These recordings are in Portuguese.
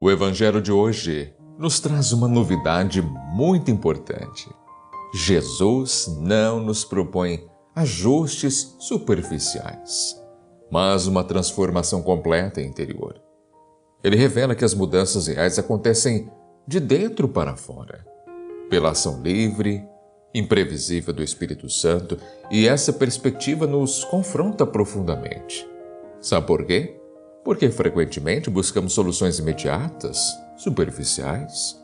O Evangelho de hoje nos traz uma novidade muito importante. Jesus não nos propõe ajustes superficiais, mas uma transformação completa interior. Ele revela que as mudanças reais acontecem de dentro para fora, pela ação livre, imprevisível do Espírito Santo, e essa perspectiva nos confronta profundamente. Sabe por quê? Porque frequentemente buscamos soluções imediatas, superficiais,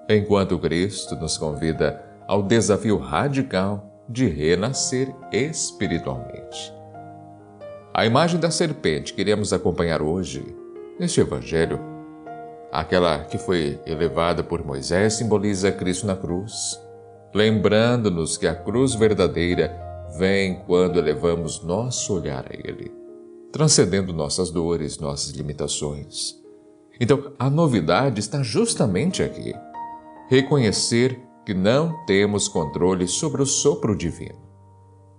enquanto Cristo nos convida ao desafio radical de renascer espiritualmente. A imagem da serpente que iremos acompanhar hoje, neste Evangelho, aquela que foi elevada por Moisés, simboliza Cristo na cruz, lembrando-nos que a cruz verdadeira vem quando elevamos nosso olhar a Ele, transcendendo nossas dores, nossas limitações. Então, a novidade está justamente aqui. Reconhecer que não temos controle sobre o sopro divino,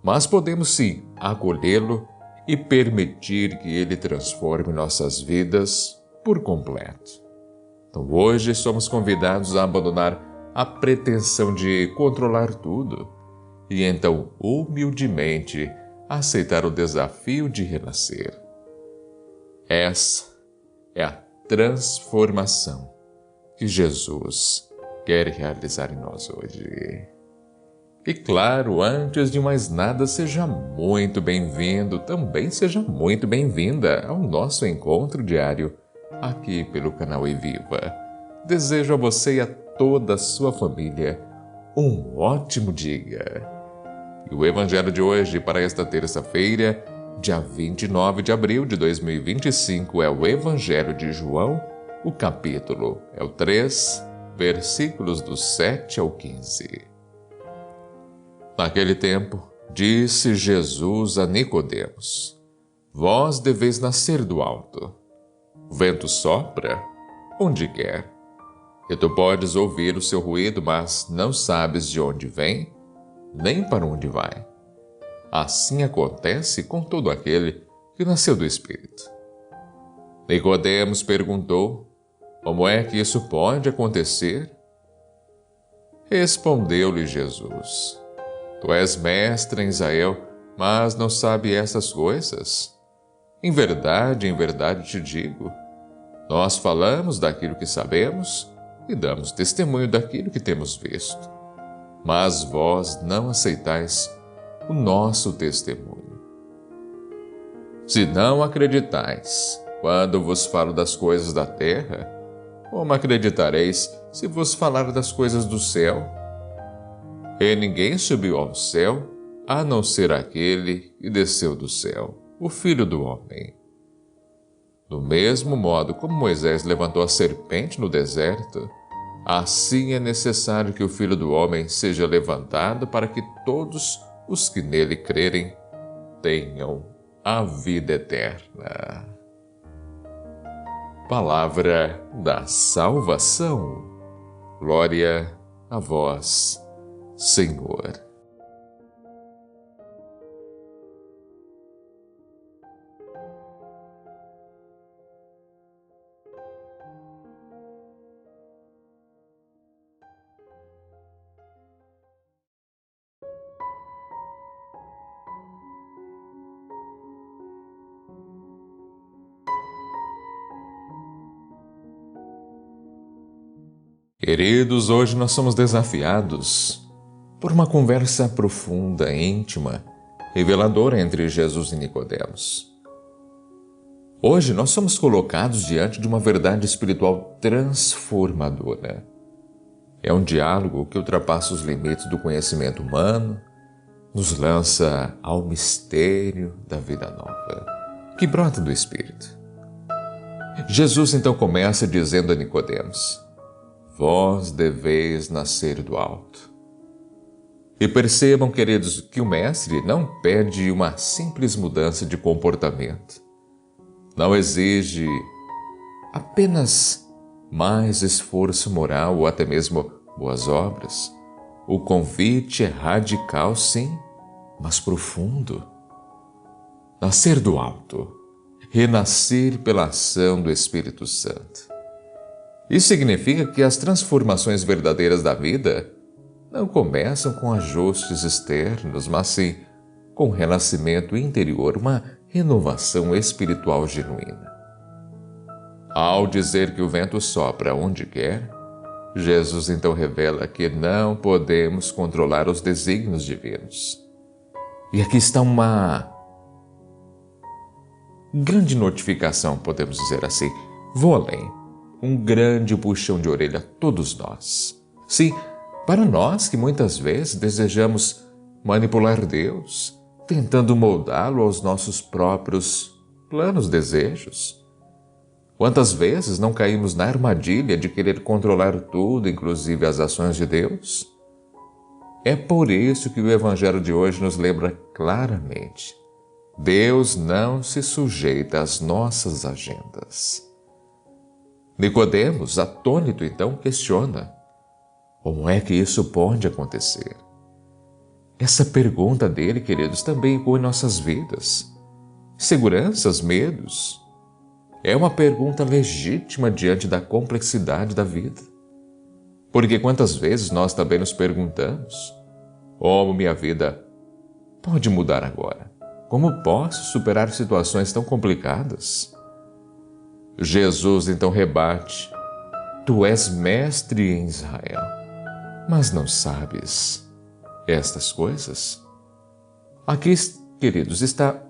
mas podemos sim acolhê-lo e permitir que ele transforme nossas vidas por completo. Então, hoje somos convidados a abandonar a pretensão de controlar tudo e então, humildemente, aceitar o desafio de renascer. Essa é a transformação que Jesus quer realizar em nós hoje. E claro, antes de mais nada, seja muito bem-vindo, também seja muito bem-vinda ao nosso encontro diário aqui pelo canal Eviva. Desejo a você e a toda a sua família um ótimo dia. E o Evangelho de hoje para esta terça-feira, dia 29 de abril de 2025, é o Evangelho de João, o capítulo é o 3, versículos do 7 ao 15. Naquele tempo, disse Jesus a Nicodemos: Vós deveis nascer do alto. O vento sopra onde quer, e tu podes ouvir o seu ruído, mas não sabes de onde vem, nem para onde vai. Assim acontece com todo aquele que nasceu do Espírito. Nicodemos perguntou: Como é que isso pode acontecer? Respondeu-lhe Jesus: Tu és mestre em Israel, mas não sabe essas coisas? Em verdade te digo, nós falamos daquilo que sabemos e damos testemunho daquilo que temos visto. Mas vós não aceitais o nosso testemunho. Se não acreditais quando vos falo das coisas da terra, como acreditareis se vos falar das coisas do céu? E ninguém subiu ao céu, a não ser aquele que desceu do céu, o Filho do Homem. Do mesmo modo como Moisés levantou a serpente no deserto, assim é necessário que o Filho do Homem seja levantado para que todos os que nele crerem tenham a vida eterna. Palavra da salvação. Glória a vós, Senhor. Queridos, hoje nós somos desafiados por uma conversa profunda, íntima, reveladora entre Jesus e Nicodemos. Hoje nós somos colocados diante de uma verdade espiritual transformadora. É um diálogo que ultrapassa os limites do conhecimento humano, nos lança ao mistério da vida nova, que brota do Espírito. Jesus então começa dizendo a Nicodemos: Vós deveis nascer do alto. E percebam, queridos, que o Mestre não pede uma simples mudança de comportamento. Não exige apenas mais esforço moral ou até mesmo boas obras. O convite é radical, sim, mas profundo. Nascer do alto, renascer pela ação do Espírito Santo. Isso significa que as transformações verdadeiras da vida não começam com ajustes externos, mas sim com um renascimento interior, uma renovação espiritual genuína. Ao dizer que o vento sopra onde quer, Jesus então revela que não podemos controlar os desígnios divinos. E aqui está uma grande notificação, podemos dizer assim. Vou além. Um grande puxão de orelha a todos nós. Sim, para nós que muitas vezes desejamos manipular Deus, tentando moldá-lo aos nossos próprios planos, desejos. Quantas vezes não caímos na armadilha de querer controlar tudo, inclusive as ações de Deus? É por isso que o Evangelho de hoje nos lembra claramente: Deus não se sujeita às nossas agendas. Nicodemos, atônito, então, questiona: como é que isso pode acontecer? Essa pergunta dele, queridos, também ecoa em nossas vidas. Seguranças, medos. É uma pergunta legítima diante da complexidade da vida. Porque quantas vezes nós também nos perguntamos: como minha vida pode mudar agora? Como posso superar situações tão complicadas? Jesus então rebate: tu és mestre em Israel, mas não sabes estas coisas? Aqui, queridos, está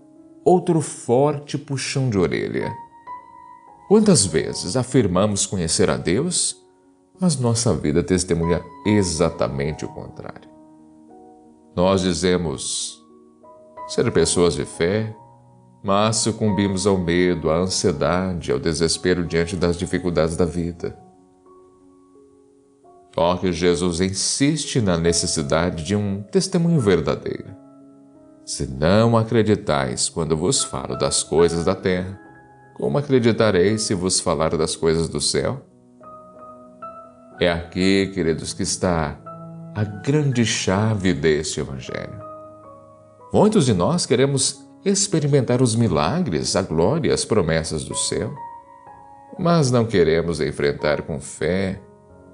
outro forte puxão de orelha. Quantas vezes afirmamos conhecer a Deus, mas nossa vida testemunha exatamente o contrário? Nós dizemos ser pessoas de fé, mas sucumbimos ao medo, à ansiedade, ao desespero diante das dificuldades da vida. Só que Jesus insiste na necessidade de um testemunho verdadeiro. Se não acreditais quando vos falo das coisas da terra, como acreditareis se vos falar das coisas do céu? É aqui, queridos, que está a grande chave deste Evangelho. Muitos de nós queremos experimentar os milagres, a glória, as promessas do céu, mas não queremos enfrentar com fé,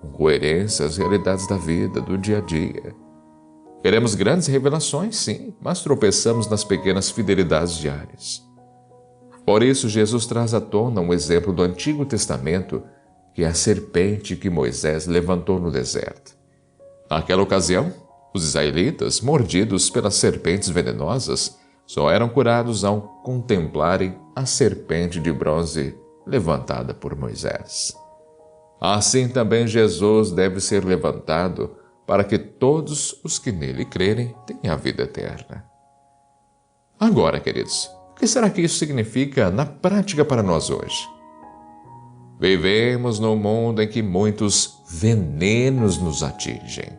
com coerência, as realidades da vida, do dia a dia. Queremos grandes revelações, sim, mas tropeçamos nas pequenas fidelidades diárias. Por isso, Jesus traz à tona um exemplo do Antigo Testamento, que é a serpente que Moisés levantou no deserto. Naquela ocasião, os israelitas, mordidos pelas serpentes venenosas, só eram curados ao contemplarem a serpente de bronze levantada por Moisés. Assim também Jesus deve ser levantado para que todos os que nele crerem tenham a vida eterna. Agora, queridos, o que será que isso significa na prática para nós hoje? Vivemos num mundo em que muitos venenos nos atingem.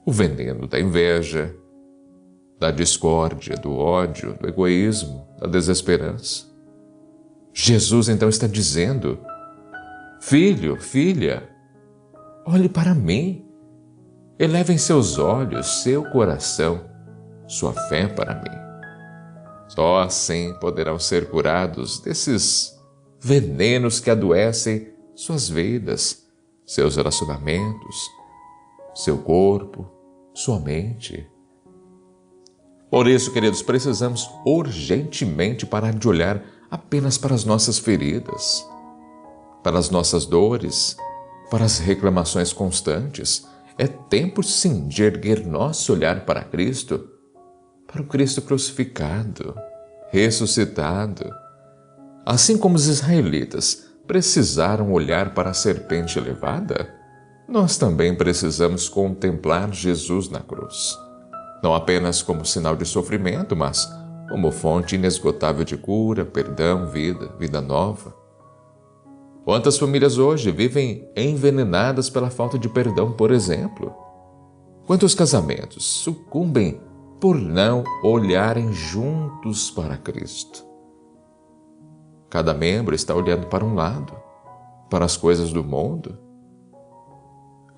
O veneno da inveja, da discórdia, do ódio, do egoísmo, da desesperança. Jesus então está dizendo: filho, filha, olhe para mim. Elevem seus olhos, seu coração, sua fé para mim. Só assim poderão ser curados desses venenos que adoecem suas vidas, seus relacionamentos, seu corpo, sua mente. Por isso, queridos, precisamos urgentemente parar de olhar apenas para as nossas feridas, para as nossas dores, para as reclamações constantes. É tempo, sim, de erguer nosso olhar para Cristo, para o Cristo crucificado, ressuscitado. Assim como os israelitas precisaram olhar para a serpente elevada, nós também precisamos contemplar Jesus na cruz. Não apenas como sinal de sofrimento, mas como fonte inesgotável de cura, perdão, vida nova. Quantas famílias hoje vivem envenenadas pela falta de perdão, por exemplo? Quantos casamentos sucumbem por não olharem juntos para Cristo? Cada membro está olhando para um lado, para as coisas do mundo.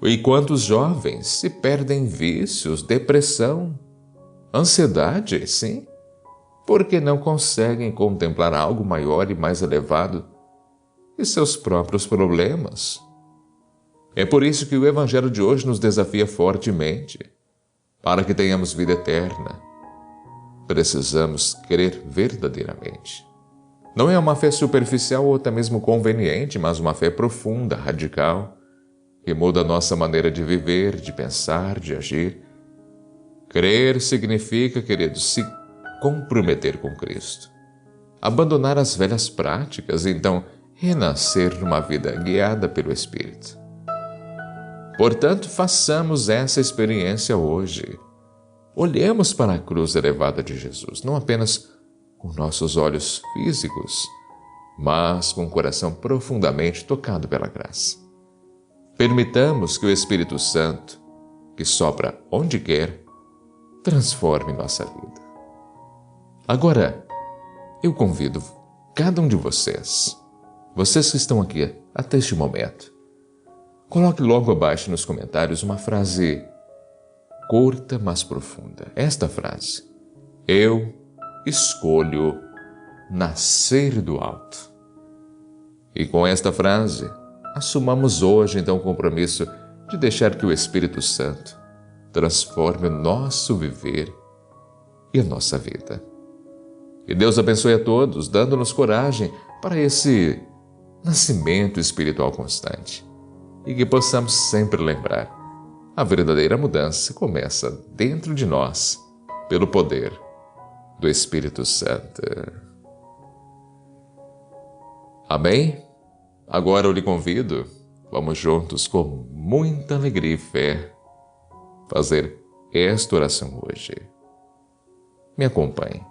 E quantos jovens se perdem em vícios, depressão, ansiedade, sim, porque não conseguem contemplar algo maior e mais elevado que seus próprios problemas, É por isso que o Evangelho de hoje nos desafia fortemente. Para que tenhamos vida eterna, precisamos crer verdadeiramente. Não é uma fé superficial ou até mesmo conveniente, mas uma fé profunda, radical, que muda a nossa maneira de viver, de pensar, de agir. Crer significa, queridos, se comprometer com Cristo. Abandonar as velhas práticas e então renascer numa vida guiada pelo Espírito. Portanto, façamos essa experiência hoje. Olhemos para a cruz elevada de Jesus, não apenas com nossos olhos físicos, mas com o coração profundamente tocado pela graça. Permitamos que o Espírito Santo, que sopra onde quer, transforme nossa vida. Agora, eu convido cada um de vocês que estão aqui até este momento, coloque logo abaixo nos comentários uma frase curta, mas profunda. Esta frase: eu escolho nascer do alto. E com esta frase, assumamos hoje então o compromisso de deixar que o Espírito Santo transforme o nosso viver e a nossa vida. Que Deus abençoe a todos, dando-nos coragem para esse nascimento espiritual constante. E que possamos sempre lembrar: a verdadeira mudança começa dentro de nós, pelo poder do Espírito Santo. Amém? Agora eu lhe convido, vamos juntos com muita alegria e fé fazer esta oração hoje. Me acompanhe.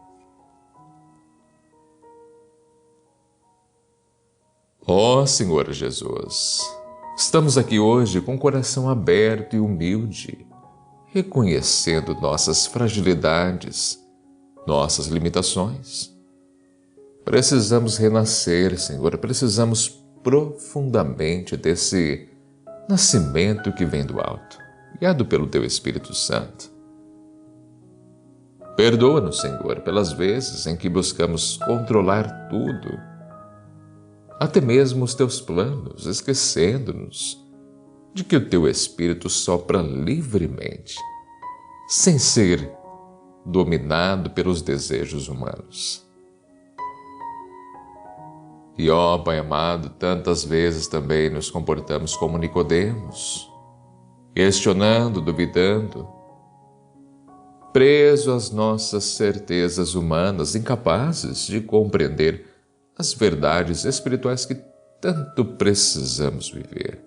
Ó Senhor Jesus, estamos aqui hoje com o coração aberto e humilde, reconhecendo nossas fragilidades, nossas limitações. Precisamos renascer, Senhor, precisamos profundamente desse nascimento que vem do alto, guiado pelo Teu Espírito Santo. Perdoa-nos, Senhor, pelas vezes em que buscamos controlar tudo, até mesmo os Teus planos, esquecendo-nos de que o Teu Espírito sopra livremente, sem ser dominado pelos desejos humanos. E, ó Pai amado, tantas vezes também nos comportamos como Nicodemos, questionando, duvidando, preso às nossas certezas humanas, incapazes de compreender as verdades espirituais que tanto precisamos viver.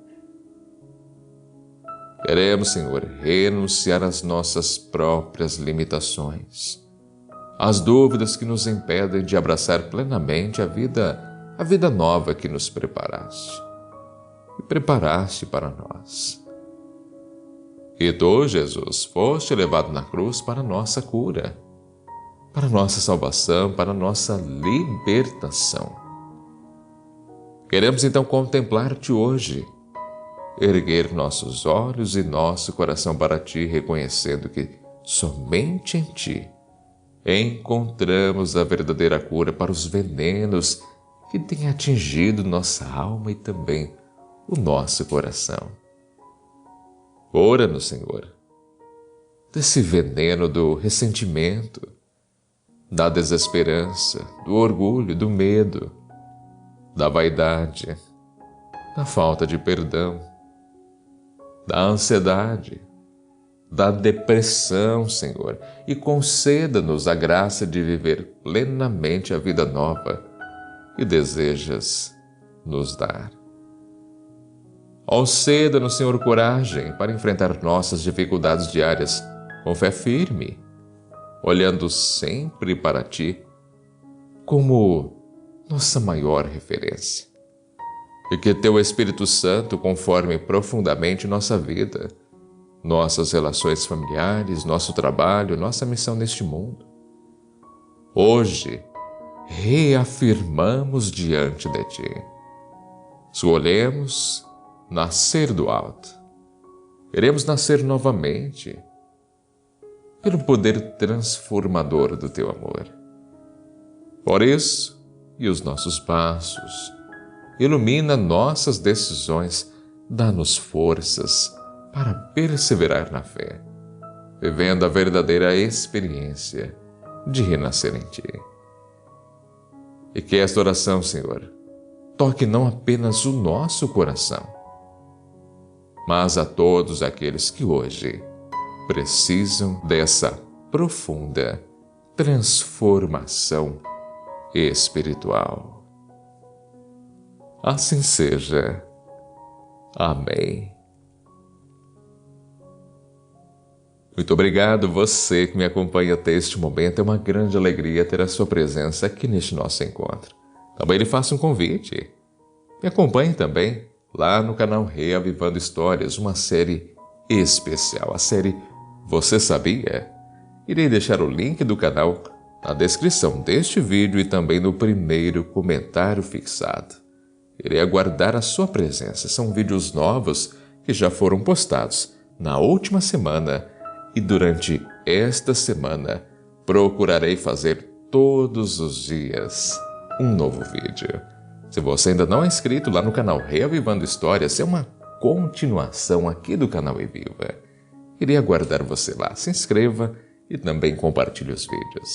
Queremos, Senhor, renunciar às nossas próprias limitações, às dúvidas que nos impedem de abraçar plenamente a vida nova que nos preparaste e preparaste para nós. E Tu, Jesus, foste levado na cruz para a nossa cura, para a nossa salvação, para a nossa libertação. Queremos então contemplar-Te hoje, erguer nossos olhos e nosso coração para Ti, reconhecendo que somente em Ti encontramos a verdadeira cura para os venenos que têm atingido nossa alma e também o nosso coração. Ora-nos, Senhor, desse veneno do ressentimento, da desesperança, do orgulho, do medo, da vaidade, da falta de perdão, da ansiedade, da depressão, Senhor, e conceda-nos a graça de viver plenamente a vida nova que desejas nos dar. Conceda-nos, Senhor, coragem para enfrentar nossas dificuldades diárias com fé firme, olhando sempre para Ti como nossa maior referência. E que Teu Espírito Santo conforme profundamente nossa vida, nossas relações familiares, nosso trabalho, nossa missão neste mundo. Hoje, reafirmamos diante de Ti. Escolhemos nascer do alto. Queremos nascer novamente pelo poder transformador do Teu amor. Por isso, e os nossos passos, ilumina nossas decisões, dá-nos forças para perseverar na fé, vivendo a verdadeira experiência de renascer em Ti. E que esta oração, Senhor, toque não apenas o nosso coração, mas a todos aqueles que hoje precisam dessa profunda transformação espiritual. Assim seja. Amém. Muito obrigado você que me acompanha até este momento. É uma grande alegria ter a sua presença aqui neste nosso encontro. Também lhe faço um convite. Me acompanhe também lá no canal Reavivando Histórias, uma série especial, a série Você Sabia? Irei deixar o link do canal na descrição deste vídeo e também no primeiro comentário fixado. Irei aguardar a sua presença. São vídeos novos que já foram postados na última semana e durante esta semana procurarei fazer todos os dias um novo vídeo. Se você ainda não é inscrito lá no canal Reavivando Histórias, é uma continuação aqui do canal Reviva. Irei aguardar você lá. Se inscreva e também compartilhe os vídeos.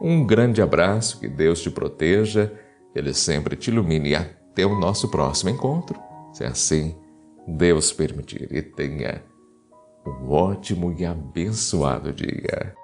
Um grande abraço, que Deus te proteja, Ele sempre te ilumine e até o nosso próximo encontro, se assim Deus permitir, e tenha um ótimo e abençoado dia.